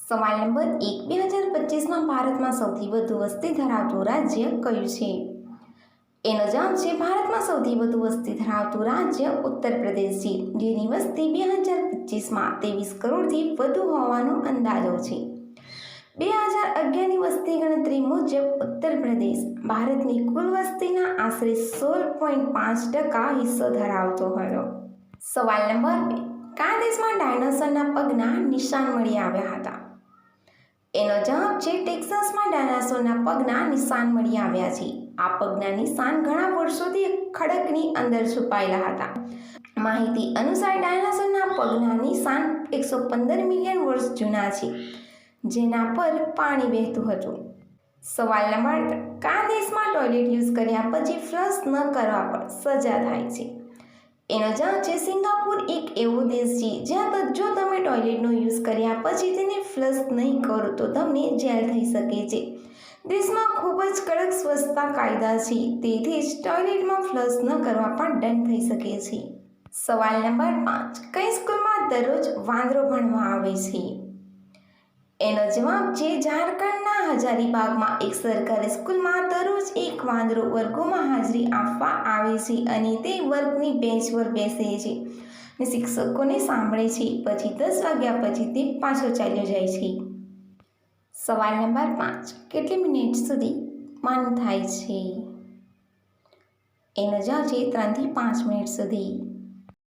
સવાલ નંબર 1, 2025માં ભારતમાં સૌથી વધુ વસ્તી ધરાવતું રાજ્ય કયું છે? એનો જવાબ છે ભારતમાં સૌથી વધુ વસ્તી ધરાવતું રાજ્ય ઉત્તર પ્રદેશ છે, જેની વસ્તી 2025માં 23 કરોડથી વધુ હોવાનો અંદાજો છે. 2011ની વસ્તી ગણતરી મુજબ ઉત્તર પ્રદેશ ભારતની કુલ વસ્તીના આશરે 16.5% હિસ્સો ધરાવતો હતો. સવાલ નંબર 2, કયા દેશમાં ડાયનાસોરના પગના નિશાન મળી આવ્યા હતા? એનો જવાબ છે ટેક્સાસમાં ડાયનાસોરના પગના નિશાન મળી આવ્યા છે. આ પગના નિશાન ઘણા વર્ષોથી ખડકની અંદર છુપાયેલા હતા. માહિતી અનુસાર ડાયનાસોરના પગના નિશાન 115 મિલિયન વર્ષ જૂના છે, જેના પર પાણી વહેતું હતું. સવાલ નંબર 3, કયા દેશમાં ટોયલેટ યુઝ કર્યા પછી ફ્લશ ન કરવા પર સજા થાય છે? એનો જવાબ છે સિંગાપુર એક એવો દેશ છે જ્યાં જો તમે ટોયલેટનો યુઝ કર્યા પછી તેને ફ્લશ નહીં કરો તો તમને જેલ થઈ શકે છે. દેશમાં ખૂબ જ કડક સ્વચ્છતા કાયદા છે, તેથી જ ટોયલેટમાં ફ્લશ ન કરવા પણ દંડ થઈ શકે છે. સવાલ નંબર 5, કઈ સ્કૂલમાં દરરોજ વાંદરો ભણવા આવે છે? એનો જવાબ છે ઝારખંડના હજારીબાગમાં એક સરકારી સ્કૂલમાં દરરોજ એક વાંદરો વર્ગોમાં હાજરી આપવા આવે છે અને તે વર્ગની બેન્ચ પર બેસે છે અને શિક્ષકોને સાંભળે છે. પછી 10 વાગ્યા પછી તે પાછો ચાલ્યો જાય છે. સવાલ નંબર 5, કેટલી મિનિટ સુધી મૌન થાય છે? એનો જવાબ છે 3 થી 5 મિનિટ સુધી.